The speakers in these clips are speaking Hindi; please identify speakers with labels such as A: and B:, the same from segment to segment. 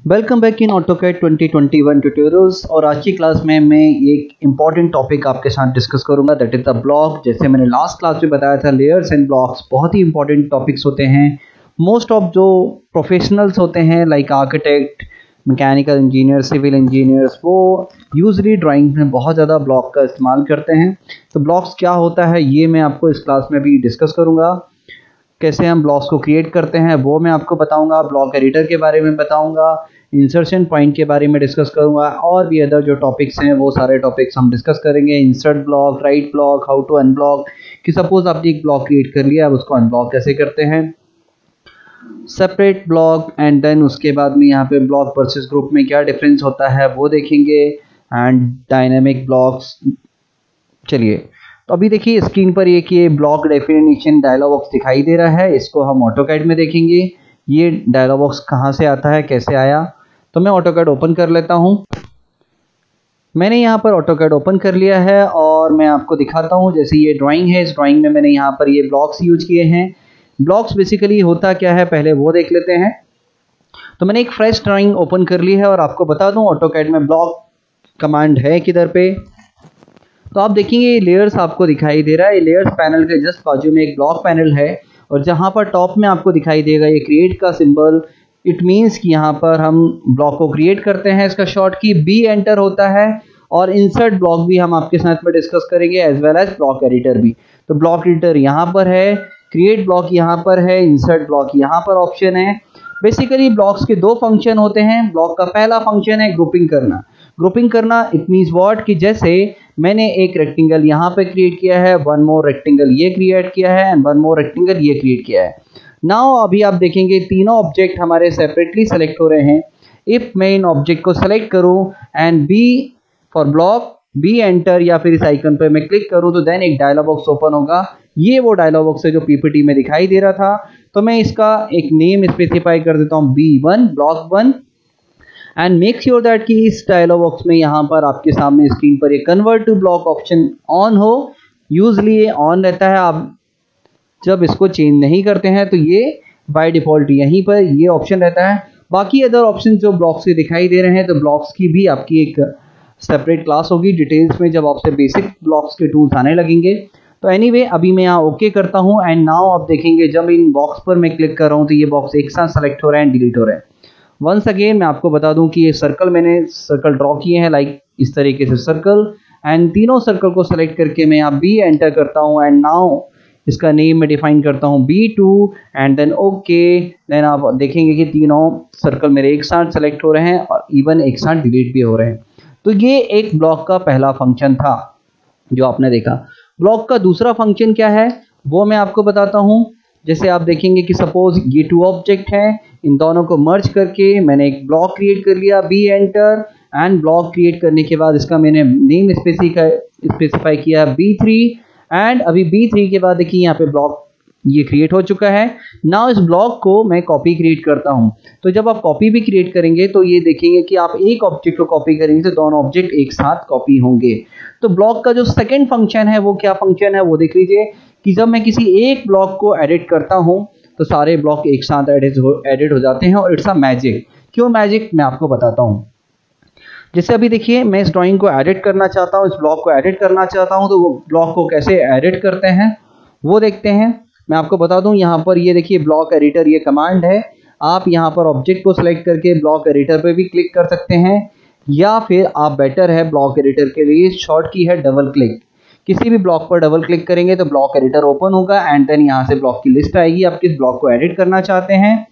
A: Welcome back in AutoCAD 2021 tutorials. और आज की क्लास में मैं एक इम्पॉर्टेंट टॉपिक आपके साथ डिस्कस करूंगा, दैट इज द ब्लॉक। जैसे मैंने लास्ट क्लास में बताया था, लेयर्स एंड ब्लॉक्स बहुत ही इंपॉर्टेंट टॉपिक्स होते हैं। मोस्ट ऑफ जो प्रोफेशनल्स होते हैं like architect, mechanical engineer, civil engineers, वो यूजली ड्राइंग में बहुत ज़्यादा ब्लॉक का इस्तेमाल करते हैं। तो ब्लॉक्स क्या होता है ये मैं आपको इस क्लास में भी डिस्कस करूँगा। कैसे हम ब्लॉक्स को क्रिएट करते हैं वो मैं आपको बताऊंगा, ब्लॉक एडिटर के बारे में बताऊंगा, इंसर्शन पॉइंट के बारे में डिस्कस करूंगा, और भी अदर जो टॉपिक्स हैं वो सारे टॉपिक्स हम डिस्कस करेंगे। Insert block, write block, how to unblock, कि सपोज आपने एक ब्लॉक क्रिएट कर लिया, अब उसको अनब्लॉक कैसे करते हैं, सेपरेट ब्लॉक, एंड देन उसके बाद में यहाँ पे ब्लॉक वर्सेस ग्रुप में क्या डिफरेंस होता है वो देखेंगे, एंड डायनेमिक ब्लॉक्स। चलिए तो अभी देखिए स्क्रीन पर ये ब्लॉक डेफिनेशन डायलॉग बॉक्स दिखाई दे रहा है, इसको हम ऑटोकैड में देखेंगे। ये डायलॉग बॉक्स कहाँ से आता है, कैसे आया, तो मैं ऑटोकैड ओपन कर लेता हूँ। मैंने यहाँ पर ऑटोकैड ओपन कर लिया है और मैं आपको दिखाता हूँ। जैसे ये ड्राइंग है, इस ड्राइंग में मैंने यहाँ पर ये ब्लॉक्स यूज किए हैं। ब्लॉक्स बेसिकली होता क्या है पहले वो देख लेते हैं। तो मैंने एक फ्रेश ड्राइंग ओपन कर ली है और आपको बता दूँ ऑटोकैड में ब्लॉक कमांड है किधर पे। तो आप देखेंगे ये लेयर्स आपको दिखाई दे रहा है। ये लेयर्स पैनल के जस्ट बाजू में एक ब्लॉक पैनल है, और जहां पर टॉप में आपको दिखाई देगा ये क्रिएट का सिंबल, इट मींस कि यहाँ पर हम ब्लॉक को क्रिएट करते हैं। इसका शॉर्ट की बी एंटर होता है, और इंसर्ट ब्लॉक भी हम आपके साथ में डिस्कस करेंगे, as well as block editor भी। तो ब्लॉक एडिटर यहाँ पर है, क्रिएट ब्लॉक यहाँ पर है, इंसर्ट ब्लॉक यहाँ पर ऑप्शन है। बेसिकली ब्लॉक्स के दो फंक्शन होते हैं। ब्लॉक का पहला फंक्शन है ग्रुपिंग करना। ग्रुपिंग करना इट मींस व्हाट, कि जैसे मैंने एक रेक्टेंगल यहाँ पे क्रिएट किया है, वन मोर रेक्टेंगल ये क्रिएट किया है, एंड वन मोर रेक्टेंगल ये क्रिएट किया है। नाउ अभी आप देखेंगे तीनों ऑब्जेक्ट हमारे सेपरेटली सेलेक्ट हो रहे हैं। इफ मैं इन ऑब्जेक्ट को सेलेक्ट करूं and B for block, B enter, या फिर इस आइकन पे मैं क्लिक करूं तो देन एक डायलॉग बॉक्स ओपन होगा। ये वो डायलॉग बॉक्स है जो पीपीटी में दिखाई दे रहा था। तो मैं इसका एक नेम स्पेसिफाई कर देता हूं, B1 block 1, and make sure that कि इस डायलॉग बॉक्स में यहाँ पर आपके सामने स्क्रीन पर ये convert to block option on हो। यूजली ये ऑन रहता है, आप जब इसको चेंज नहीं करते हैं तो ये बाय डिफॉल्ट यहीं पर ये ऑप्शन रहता है। बाकी अदर ऑप्शन जो ब्लॉक्स के दिखाई दे रहे हैं, तो ब्लॉक्स की भी आपकी एक सेपरेट क्लास होगी डिटेल्स में, जब आपसे बेसिक ब्लॉक्स के टूल्स आने लगेंगे। तो एनीवे अभी मैं यहाँ ओके करता हूँ, एंड नाउ आप देखेंगे जब इन बॉक्स पर मैं क्लिक कर रहा हूँ तो ये बॉक्स एक साथ सेलेक्ट हो रहे हैं, डिलीट हो रहे हैं। वंस अगेन मैं आपको बता दूं कि ये सर्कल, मैंने सर्कल ड्रॉ किए हैं लाइक इस तरीके से सर्कल, एंड तीनों सर्कल को सेलेक्ट करके मैं यहाँ बी एंटर करता हूँ, एंड नाउ इसका नेम मैं डिफाइन करता हूँ B2, and then okay. Then आप देखेंगे कि तीनों सर्कल मेरे एक साथ सेलेक्ट हो रहे हैं और इवन एक साथ डिलीट भी हो रहे हैं। तो ये एक ब्लॉक का पहला फंक्शन था जो आपने देखा। ब्लॉक का दूसरा फंक्शन क्या है वो मैं आपको बताता हूँ। जैसे आप देखेंगे कि सपोज ये टू ऑब्जेक्ट हैं, इन दोनों को मर्ज करके मैंने एक ब्लॉक क्रिएट कर लिया, B enter, and block create करने के बाद इसका मैंने नेम स्पेसिफाई किया B3, एंड अभी B3 के बाद देखिए यहाँ पे ब्लॉक ये क्रिएट हो चुका है। नाउ इस ब्लॉक को मैं कॉपी क्रिएट करता हूँ। तो जब आप कॉपी भी क्रिएट करेंगे तो ये देखेंगे कि आप एक ऑब्जेक्ट को कॉपी करेंगे तो दोनों ऑब्जेक्ट एक साथ कॉपी होंगे। तो ब्लॉक का जो सेकंड फंक्शन है वो क्या फंक्शन है वो देख लीजिए, कि जब मैं किसी एक ब्लॉक को एडिट करता हूँ तो सारे ब्लॉक एक साथ एडिट हो जाते हैं, और इट्स अ मैजिक। क्यों मैजिक, मैं आपको बताता हूँ। जैसे अभी देखिए मैं इस ड्राइंग को एडिट करना चाहता हूँ, इस ब्लॉक को एडिट करना चाहता हूँ, तो वो ब्लॉक को कैसे एडिट करते हैं वो देखते हैं। मैं आपको बता दूं यहाँ पर ये देखिए ब्लॉक एडिटर ये कमांड है। आप यहाँ पर ऑब्जेक्ट को सिलेक्ट करके ब्लॉक एडिटर पे भी क्लिक कर सकते हैं, या फिर आप बेटर है ब्लॉक एडिटर के लिए शॉर्ट की है डबल क्लिक। किसी भी ब्लॉक पर डबल क्लिक करेंगे तो ब्लॉक एडिटर ओपन होगा, एंड देन यहाँ से ब्लॉक की लिस्ट आएगी, आप किस ब्लॉक को एडिट करना चाहते हैं।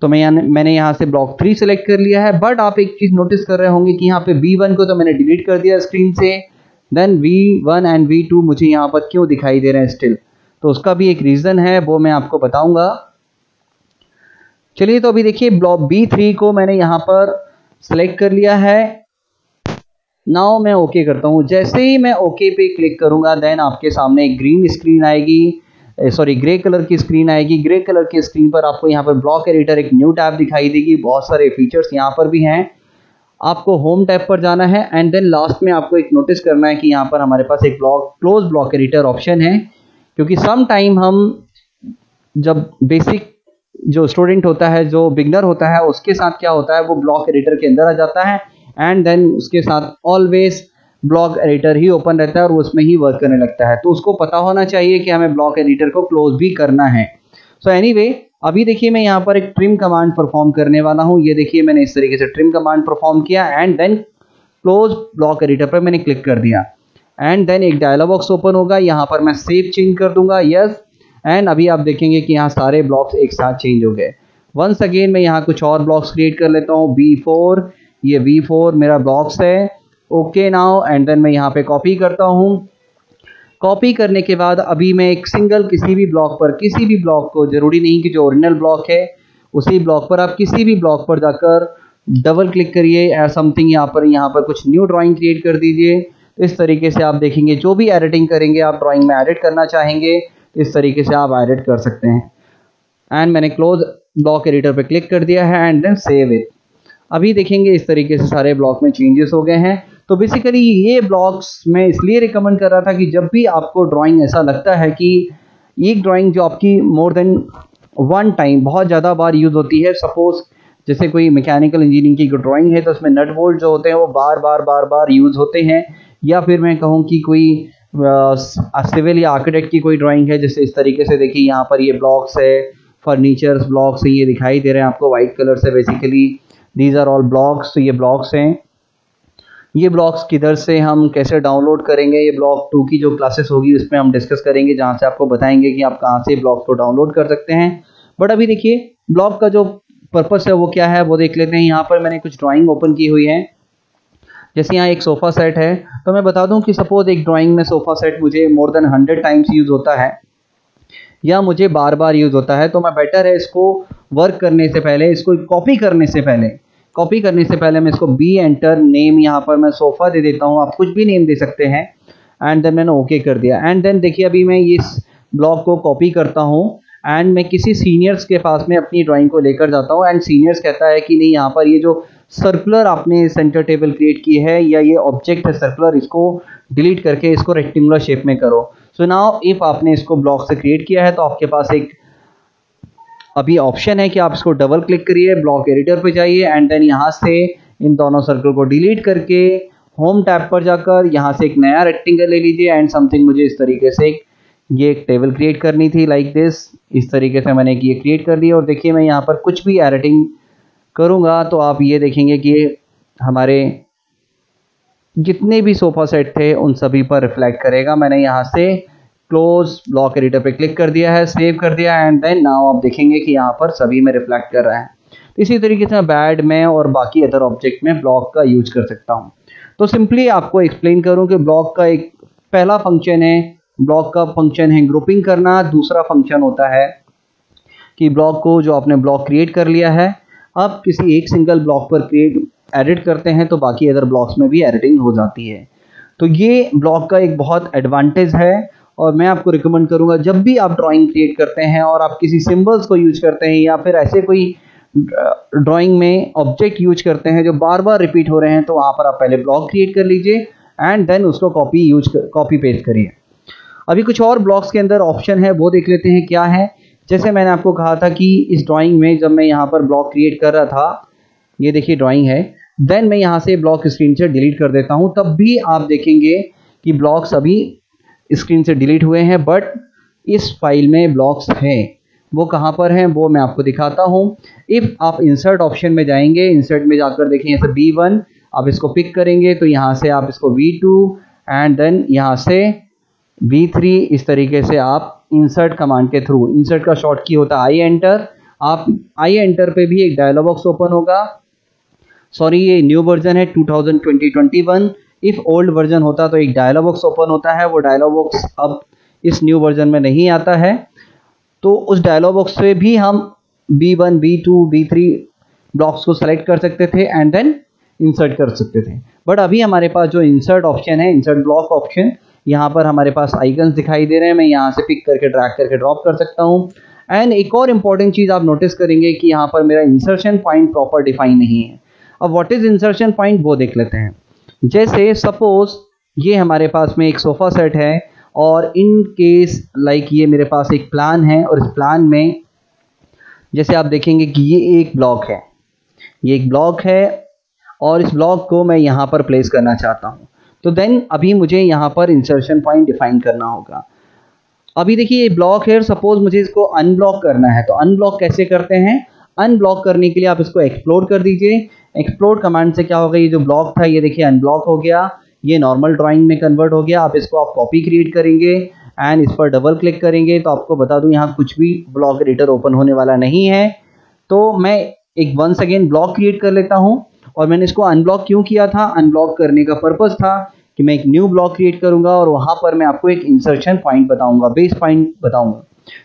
A: तो मैंने यहाँ से ब्लॉक 3 सेलेक्ट कर लिया है, बट आप एक चीज नोटिस कर रहे होंगे कि यहाँ पे B1 को तो मैंने डिलीट कर दिया स्क्रीन से, देन V1 एंड V2 मुझे यहाँ पर क्यों दिखाई दे रहे हैं स्टिल, तो उसका भी एक रीजन है, वो मैं आपको बताऊंगा। चलिए तो अभी देखिए ब्लॉक B3 को मैंने यहाँ पर सेलेक्ट कर लिया है। नाउ मैं ओके करता हूँ। जैसे ही मैं ओके पे क्लिक करूंगा देन आपके सामने एक ग्रीन स्क्रीन आएगी, सॉरी ग्रे कलर की स्क्रीन आएगी। ग्रे कलर की स्क्रीन पर आपको यहाँ पर ब्लॉक एडिटर एक न्यू टैब दिखाई देगी, बहुत सारे फीचर्स यहाँ पर भी हैं। आपको होम टैब पर जाना है, एंड देन लास्ट में आपको एक नोटिस करना है कि यहाँ पर हमारे पास एक क्लोज ब्लॉक एडिटर ऑप्शन है, क्योंकि सम टाइम हम जब बेसिक जो स्टूडेंट होता है, जो बिगनर होता है, उसके साथ क्या होता है, वो ब्लॉक एडिटर के अंदर आ जाता है एंड देन उसके साथ ऑलवेज ब्लॉक एडिटर ही ओपन रहता है और उसमें ही वर्क करने लगता है। तो उसको पता होना चाहिए कि हमें ब्लॉक एडिटर को क्लोज भी करना है। सो एनीवे, अभी देखिए मैं यहाँ पर एक ट्रिम कमांड परफॉर्म करने वाला हूँ। ये देखिए मैंने इस तरीके से ट्रिम कमांड परफॉर्म किया and then close block editor पर मैंने क्लिक कर दिया एंड देन एक डायलॉग बॉक्स ओपन होगा। यहाँ पर मैं सेव चेंज कर दूंगा, यस, एंड अभी आप देखेंगे कि यहाँ सारे ब्लॉक्स एक साथ चेंज हो गए। वंस अगेन मैं यहाँ कुछ और ब्लॉक्स क्रिएट कर लेता हूँ। B4, ये B4 मेरा ब्लॉक्स है। ओके नाउ, एंड देन मैं यहाँ पे कॉपी करता हूँ। कॉपी करने के बाद अभी मैं एक सिंगल किसी भी ब्लॉक पर, किसी भी ब्लॉक को, जरूरी नहीं कि जो ओरिजिनल ब्लॉक है उसी ब्लॉक पर, आप किसी भी ब्लॉक पर जाकर डबल क्लिक करिए या समथिंग, यहाँ पर कुछ न्यू ड्राइंग क्रिएट कर दीजिए। तो इस तरीके से आप देखेंगे जो भी एडिटिंग करेंगे, आप ड्राइंग में एडिट करना चाहेंगे इस तरीके से आप एडिट कर सकते हैं। एंड मैंने क्लोज ब्लॉक एडिटर पे क्लिक कर दिया है एंड देन सेव इट। अभी देखेंगे इस तरीके से सारे ब्लॉक में चेंजेस हो गए हैं। तो बेसिकली ये ब्लॉक्स मैं इसलिए रिकमेंड कर रहा था कि जब भी आपको ड्राइंग ऐसा लगता है कि एक ड्राइंग जो आपकी मोर देन वन टाइम बहुत ज़्यादा बार यूज़ होती है, सपोज जैसे कोई मैकेनिकल इंजीनियरिंग की ड्राइंग है तो उसमें नट बोल्ट जो होते हैं वो बार बार यूज़ होते हैं, या फिर मैं कहूँ कि कोई सिविल या आर्किटेक्ट की कोई ड्राइंग है, जैसे इस तरीके से देखिए यहाँ पर ये ब्लॉक्स है, फर्नीचर्स ब्लॉक्स हैं, ये दिखाई दे रहे हैं आपको वाइट कलर से। Basically these are all blocks. तो ये ब्लॉक्स हैं। ये ब्लॉक्स किधर से हम कैसे डाउनलोड करेंगे, ये ब्लॉक 2 की जो क्लासेस होगी उसमें हम डिस्कस करेंगे, जहाँ से आपको बताएंगे कि आप कहाँ से ब्लॉक्स को डाउनलोड कर सकते हैं। बट अभी देखिए ब्लॉक का जो पर्पस है वो क्या है वो देख लेते हैं। यहाँ पर मैंने कुछ ड्राइंग ओपन की हुई है। जैसे यहाँ एक सोफ़ा सेट है, तो मैं बता दूं कि सपोज एक ड्राइंग में सोफ़ा सेट मुझे मोर देन 100 टाइम्स यूज़ होता है या मुझे बार बार यूज़ होता है, तो मैं बेटर है इसको वर्क करने से पहले, इसको कॉपी करने से पहले मैं इसको बी एंटर नेम, यहाँ पर मैं सोफ़ा दे देता हूँ, आप कुछ भी नेम दे सकते हैं एंड देन मैंने ओके कर दिया। एंड देन देखिए अभी मैं इस ब्लॉक को कॉपी करता हूँ एंड मैं किसी सीनियर्स के पास में अपनी ड्राइंग को लेकर जाता हूँ एंड सीनियर्स कहता है कि नहीं, यहाँ पर ये जो सर्कुलर आपने सेंटर टेबल क्रिएट की है या ये ऑब्जेक्ट है सर्कुलर, इसको डिलीट करके इसको रेक्टेंगुलर शेप में करो। सो नाउ इफ आपने इसको ब्लॉक से क्रिएट किया है तो आपके पास एक अभी ऑप्शन है कि आप इसको डबल क्लिक करिए, ब्लॉक एडिटर पे जाइए एंड देन यहाँ से इन दोनों सर्कल को डिलीट करके होम टैब पर जाकर यहाँ से एक नया रेक्टेंगल ले लीजिए एंड समथिंग मुझे इस तरीके से ये एक टेबल क्रिएट करनी थी लाइक दिस। इस तरीके से मैंने ये क्रिएट कर दिया और देखिए मैं यहाँ पर कुछ भी एडिटिंग करूँगा तो आप ये देखेंगे कि हमारे जितने भी सोफ़ा सेट थे उन सभी पर रिफ्लेक्ट करेगा। मैंने यहाँ से क्लोज ब्लॉक एडिटर पे क्लिक कर दिया है, सेव कर दिया एंड देन नाउ आप देखेंगे कि यहाँ पर सभी में रिफ्लेक्ट कर रहा है। इसी तरीके से बैड में और बाकी अदर ऑब्जेक्ट में ब्लॉक का यूज कर सकता हूँ। तो सिंपली आपको एक्सप्लेन करूँ कि ब्लॉक का एक पहला फंक्शन है, ब्लॉक का फंक्शन है ग्रुपिंग करना। दूसरा फंक्शन होता है कि ब्लॉक को जो आपने ब्लॉक क्रिएट कर लिया है, अब किसी एक सिंगल ब्लॉक पर एडिट करते हैं तो बाकी अदर ब्लॉक्स में भी एडिटिंग हो जाती है। तो ये ब्लॉक का एक बहुत एडवांटेज है और मैं आपको रिकमेंड करूंगा जब भी आप ड्राइंग क्रिएट करते हैं और आप किसी सिंबल्स को यूज करते हैं या फिर ऐसे कोई ड्राइंग में ऑब्जेक्ट यूज करते हैं जो बार बार रिपीट हो रहे हैं, तो वहाँ पर आप पहले ब्लॉक क्रिएट कर लीजिए एंड देन उसको कॉपी पेस्ट करिए। अभी कुछ और ब्लॉक्स के अंदर ऑप्शन है वो देख लेते हैं क्या है। जैसे मैंने आपको कहा था कि इस ड्राइंग में जब मैं यहाँ पर ब्लॉक क्रिएट कर रहा था, ये देखिए ड्राइंग है, देन मैं यहाँ से ब्लॉक स्क्रीन से डिलीट कर देता हूँ, तब भी आप देखेंगे कि ब्लॉक्स अभी स्क्रीन से डिलीट हुए हैं बट इस फाइल में ब्लॉक्स हैं। वो कहाँ पर हैं वो मैं आपको दिखाता हूँ। इफ़ आप इंसर्ट ऑप्शन में जाएंगे, इंसर्ट में जाकर देखें जैसे B1 आप इसको पिक करेंगे तो यहाँ से आप इसको V2 एंड देन यहाँ से V3, इस तरीके से आप इंसर्ट कमांड के थ्रू, इंसर्ट का शॉर्ट की होता है आई एंटर, आप आई एंटर पे भी एक डायलॉग बॉक्स ओपन होगा। सॉरी ये न्यू वर्जन है 2020-21। इफ ओल्ड वर्जन होता तो एक डायलॉग बॉक्स ओपन होता है, वो डायलॉग बॉक्स अब इस न्यू वर्जन में नहीं आता है। तो उस डायलॉग बॉक्स से भी हम B1, B2, B3 ब्लॉक्स को सेलेक्ट कर सकते थे एंड देन इंसर्ट कर सकते थे। बट अभी हमारे पास जो इंसर्ट ऑप्शन है, इंसर्ट ब्लॉक ऑप्शन, यहाँ पर हमारे पास आइकन्स दिखाई दे रहे हैं, मैं यहाँ से पिक करके ड्रैग करके ड्रॉप कर सकता हूँ। एंड एक और इम्पॉर्टेंट चीज़ आप नोटिस करेंगे कि यहाँ पर मेरा इंसर्शन पॉइंट प्रॉपर डिफाइन नहीं है। अब व्हाट इज इंसर्शन पॉइंट वो देख लेते हैं। जैसे सपोज ये हमारे पास में एक सोफ़ा सेट है और इन केस लाइक ये मेरे पास एक प्लान है और इस प्लान में जैसे आप देखेंगे कि ये एक ब्लॉक है, ये एक ब्लॉक है और इस ब्लॉक को मैं यहाँ पर प्लेस करना चाहता हूँ। तो देन अभी मुझे यहाँ पर इंसर्शन पॉइंट डिफाइन करना होगा। अभी देखिए ये ब्लॉक है, सपोज मुझे इसको अनब्लॉक करना है, तो अनब्लॉक कैसे करते हैं? अनब्लॉक करने के लिए आप इसको एक्सप्लोड कर दीजिए। एक्सप्लोड कमांड से क्या होगा, ये जो ब्लॉक था ये देखिए अनब्लॉक हो गया, ये नॉर्मल ड्राइंग में कन्वर्ट हो गया। आप इसको कॉपी क्रिएट करेंगे एंड इस पर डबल क्लिक करेंगे तो आपको बता दूं यहाँ कुछ भी ब्लॉक एडिटर ओपन होने वाला नहीं है। तो मैं एक वंस अगेन ब्लॉक क्रिएट कर लेता हूँ। और मैंने इसको अनब्लॉक क्यों किया था? अनब्लॉक करने का पर्पस था कि मैं एक न्यू ब्लॉक क्रिएट करूंगा और वहां पर मैं आपको एक इंसर्शन पॉइंट बताऊंगा, बेस पॉइंट बताऊंगा।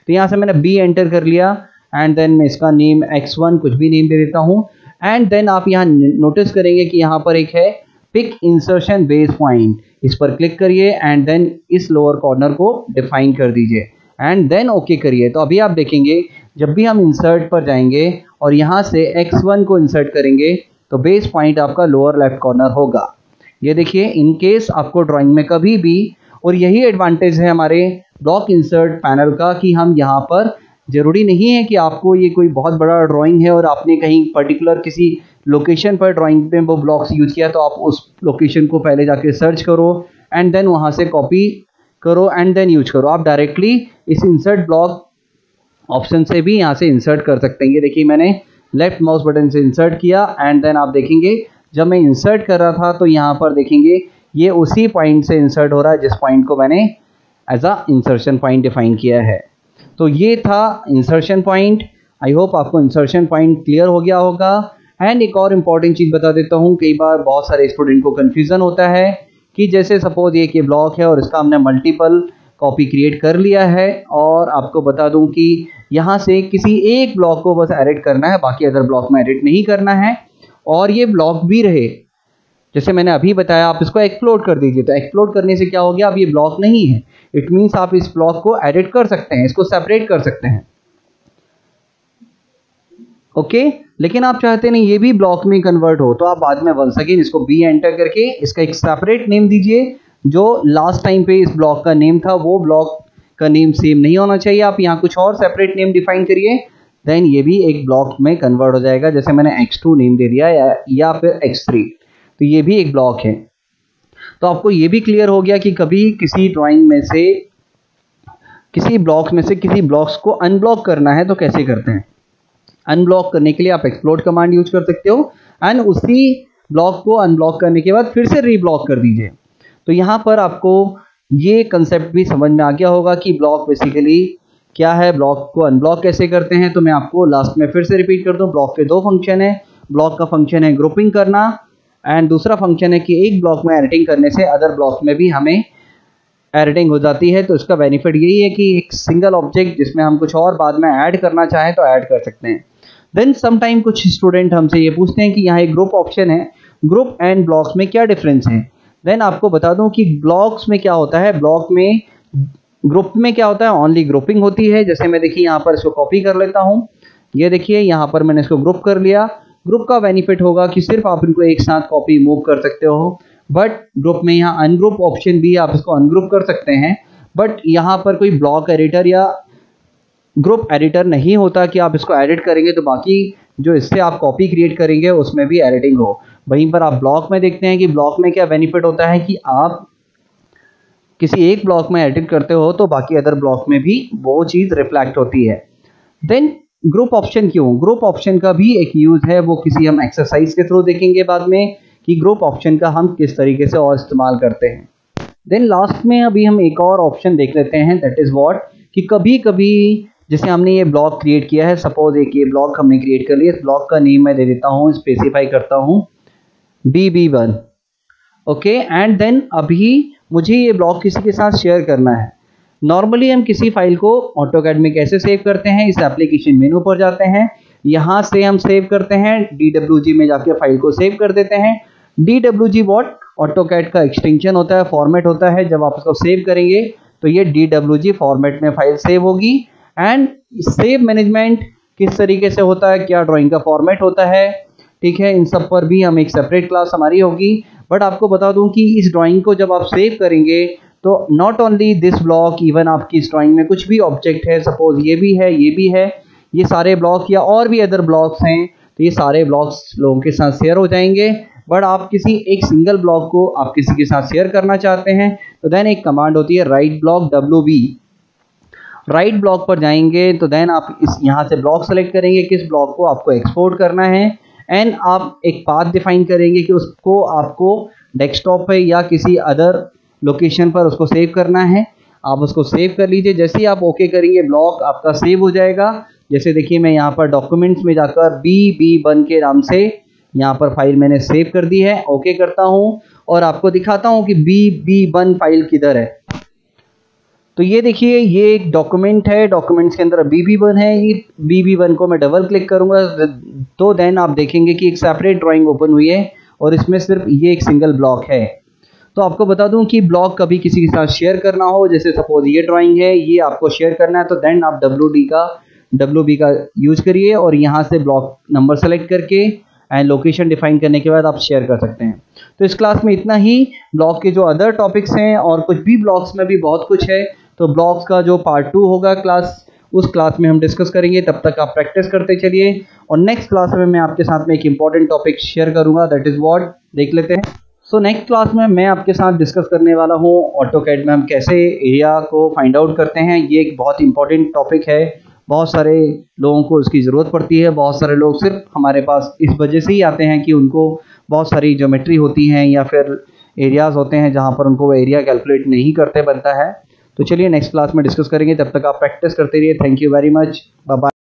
A: तो यहाँ से मैंने बी एंटर कर लिया एंड देन मैं इसका नेम x1 कुछ भी नेम दे देता हूँ। एंड देन आप यहाँ नोटिस करेंगे कि यहाँ पर एक है पिक इंसर्शन बेस पॉइंट, इस पर क्लिक करिए एंड देन इस लोअर कॉर्नर को डिफाइन कर दीजिए एंड देन ओके करिए। तो अभी आप देखेंगे जब भी हम इंसर्ट पर जाएंगे और यहाँ से x1 को इंसर्ट करेंगे तो बेस पॉइंट आपका लोअर लेफ्ट कॉर्नर होगा। ये देखिए, इन केस आपको ड्राइंग में कभी भी, और यही एडवांटेज है हमारे ब्लॉक इंसर्ट पैनल का कि हम यहाँ पर जरूरी नहीं है कि आपको ये कोई बहुत बड़ा ड्राइंग है और आपने कहीं पर्टिकुलर किसी लोकेशन पर ड्राइंग पे वो ब्लॉक्स यूज किया तो आप उस लोकेशन को पहले जाके सर्च करो एंड देन वहाँ से कॉपी करो एंड देन यूज करो। आप डायरेक्टली इस इंसर्ट ब्लॉक ऑप्शन से भी यहाँ से इंसर्ट कर सकते हैं। ये देखिए मैंने लेफ्ट माउस बटन से इंसर्ट किया एंड देन आप देखेंगे जब मैं इंसर्ट कर रहा था तो यहाँ पर देखेंगे ये उसी पॉइंट से इंसर्ट हो रहा है जिस पॉइंट को मैंने as a insertion point define किया है। तो ये था इंसर्शन पॉइंट। आई होप आपको इंसर्शन पॉइंट क्लियर हो गया होगा। एंड एक और इम्पॉर्टेंट चीज़ बता देता हूँ, कई बार बहुत सारे स्टूडेंट को कन्फ्यूज़न होता है कि जैसे सपोज ये कि ब्लॉक है और इसका हमने मल्टीपल कॉपी क्रिएट कर लिया है और आपको बता दूं कि यहाँ से किसी एक ब्लॉक को बस एडिट करना है, बाकी अदर ब्लॉक में एडिट नहीं करना है और ये ब्लॉक भी रहे। जैसे मैंने अभी बताया आप इसको एक्सप्लोड कर दीजिए, तो एक्सप्लोड करने से क्या हो गया, अब ये ब्लॉक नहीं है। इट मीन्स आप इस ब्लॉक को एडिट कर सकते हैं, इसको सेपरेट कर सकते हैं। ओके, लेकिन आप चाहते नहीं ये भी ब्लॉक में कन्वर्ट हो तो आप बाद में वंस अगेन इसको बी एंटर करके इसका एक सेपरेट नेम दीजिए। जो लास्ट टाइम पे इस ब्लॉक का नेम था वो ब्लॉक का नेम सेम नहीं होना चाहिए, आप यहाँ कुछ और सेपरेट नेम डिफाइन करिए, देन ये भी एक ब्लॉक में कन्वर्ट हो जाएगा। जैसे मैंने x2 नेम दे दिया या फिर x3, तो ये भी एक ब्लॉक है। तो आपको ये भी क्लियर हो गया कि कभी किसी ड्राइंग में से किसी ब्लॉक में से किसी ब्लॉक्स को अनब्लॉक करना है तो कैसे करते हैं। अनब्लॉक करने के लिए आप एक्सप्लोड कमांड यूज कर सकते हो एंड उसी ब्लॉक को अनब्लॉक करने के बाद फिर से रीब्लॉक कर दीजिए। तो यहाँ पर आपको ये कंसेप्ट भी समझ में आ गया होगा कि ब्लॉक बेसिकली क्या है, ब्लॉक को अनब्लॉक कैसे करते हैं। तो मैं आपको लास्ट में फिर से रिपीट कर दूं, ब्लॉक के दो फंक्शन है। ब्लॉक का फंक्शन है ग्रुपिंग करना एंड दूसरा फंक्शन है कि एक ब्लॉक में एडिटिंग करने से अदर ब्लॉक में भी हमें एडिटिंग हो जाती है। तो इसका बेनिफिट यही है कि एक सिंगल ऑब्जेक्ट जिसमें हम कुछ और बाद में ऐड करना चाहें तो ऐड कर सकते हैं। देन समटाइम कुछ स्टूडेंट हमसे ये पूछते हैं कि यहाँ एक ग्रुप ऑप्शन है, ग्रुप एंड ब्लॉक्स में क्या डिफरेंस है। देन आपको बता दूं कि ब्लॉक्स में क्या होता है, ब्लॉक में ग्रुप में क्या होता है, ओनली ग्रुपिंग होती है। जैसे मैं देखिए यहाँ पर इसको कॉपी कर लेता हूँ, ये देखिए यहाँ पर मैंने इसको ग्रुप कर लिया। ग्रुप का बेनिफिट होगा कि सिर्फ आप इनको एक साथ कॉपी मूव कर सकते हो, बट ग्रुप में यहाँ अनग्रुप ऑप्शन भी, आप इसको अनग्रुप कर सकते हैं, बट यहाँ पर कोई ब्लॉक एडिटर या ग्रुप एडिटर नहीं होता कि आप इसको एडिट करेंगे तो बाकी जो इससे आप कॉपी क्रिएट करेंगे उसमें भी एडिटिंग हो। वहीं पर आप ब्लॉक में देखते हैं कि ब्लॉक में क्या बेनिफिट होता है कि आप किसी एक ब्लॉक में एडिट करते हो तो बाकी अदर ब्लॉक में भी वो चीज़ रिफ्लेक्ट होती है। देन ग्रुप ऑप्शन क्यों, ग्रुप ऑप्शन का भी एक यूज़ है, वो किसी हम एक्सरसाइज के थ्रू देखेंगे बाद में कि ग्रुप ऑप्शन का हम किस तरीके से और इस्तेमाल करते हैं। देन लास्ट में अभी हम एक और ऑप्शन देख लेते हैं, दैट इज़ व्हाट, कि कभी कभी जैसे हमने ये ब्लॉक क्रिएट किया है, सपोज एक ये ब्लॉक हमने क्रिएट कर लिया, इस ब्लॉक का नेम मैं दे देता हूँ, स्पेसिफाई करता हूँ BB1। ओके, एंड देन अभी मुझे ये ब्लॉक किसी के साथ शेयर करना है। नॉर्मली हम किसी फाइल को ऑटोकैड में कैसे सेव करते हैं, इस एप्लीकेशन मेनू पर जाते हैं, यहाँ से हम सेव करते हैं, DWG में जाके फाइल को सेव कर देते हैं। DWG व्हाट, ऑटोकैड का एक्सटेंशन होता है, फॉर्मेट होता है। जब आप इसको सेव करेंगे तो ये DWG फॉर्मेट में फाइल सेव होगी। एंड सेव मैनेजमेंट किस तरीके से होता है, क्या ड्राइंग का फॉर्मेट होता है, ठीक है, इन सब पर भी हम एक सेपरेट क्लास हमारी होगी। बट आपको बता दूं कि इस ड्राइंग को जब आप सेव करेंगे तो not only this block, even आपकी इस ड्राइंग में कुछ भी ऑब्जेक्ट है, सपोज ये भी है, ये भी है, ये सारे ब्लॉक या और भी अदर ब्लॉक्स हैं तो ये सारे ब्लॉक्स लोगों के साथ शेयर हो जाएंगे। बट आप किसी एक सिंगल ब्लॉक को आप किसी के साथ शेयर करना चाहते हैं तो देन एक कमांड होती है right block WB। Right block पर जाएंगे तो देन आप इस यहाँ से ब्लॉक सेलेक्ट करेंगे किस ब्लॉक को आपको एक्सपोर्ट करना है एंड आप एक पाथ डिफाइन करेंगे कि उसको आपको डेस्कटॉप पे या किसी अदर लोकेशन पर उसको सेव करना है। आप उसको सेव कर लीजिए। जैसे ही आप ओके करेंगे ब्लॉक आपका सेव हो जाएगा। जैसे देखिए मैं यहाँ पर डॉक्यूमेंट्स में जाकर BB1 के नाम से यहाँ पर फाइल मैंने सेव कर दी है। ओके करता हूँ और आपको दिखाता हूँ कि BB1 फाइल किधर है। तो ये देखिए ये एक डॉक्यूमेंट है, डॉक्यूमेंट्स के अंदर BB1 है। ये BB1 को मैं डबल क्लिक करूंगा तो देन आप देखेंगे कि एक सेपरेट ड्राइंग ओपन हुई है और इसमें सिर्फ ये एक सिंगल ब्लॉक है। तो आपको बता दूं कि ब्लॉक कभी किसी के साथ शेयर करना हो, जैसे सपोज ये ड्राइंग है ये आपको शेयर करना है तो देन आप WB का यूज करिए और यहाँ से ब्लॉक नंबर सेलेक्ट करके एंड लोकेशन डिफाइन करने के बाद आप शेयर कर सकते हैं। तो इस क्लास में इतना ही। ब्लॉक के जो अदर टॉपिक्स हैं और कुछ भी ब्लॉक्स में भी बहुत कुछ है तो ब्लॉक्स का जो पार्ट 2 होगा क्लास उस क्लास में हम डिस्कस करेंगे। तब तक आप प्रैक्टिस करते चलिए और नेक्स्ट क्लास में मैं आपके साथ में एक इंपॉर्टेंट टॉपिक शेयर करूंगा, दैट इज व्हाट, देख लेते हैं। सो नेक्स्ट क्लास में मैं आपके साथ डिस्कस करने वाला हूँ ऑटोकैड में हम कैसे एरिया को फाइंड आउट करते हैं। ये एक बहुत इंपॉर्टेंट टॉपिक है, बहुत सारे लोगों को इसकी ज़रूरत पड़ती है। बहुत सारे लोग सिर्फ हमारे पास इस वजह से ही आते हैं कि उनको बहुत सारी ज्योमेट्री होती हैं या फिर एरियाज़ होते हैं जहाँ पर उनको वो एरिया कैलकुलेट नहीं करते बनता है। तो चलिए नेक्स्ट क्लास में डिस्कस करेंगे। तब तक आप प्रैक्टिस करते रहिए। Thank you very much, bye bye.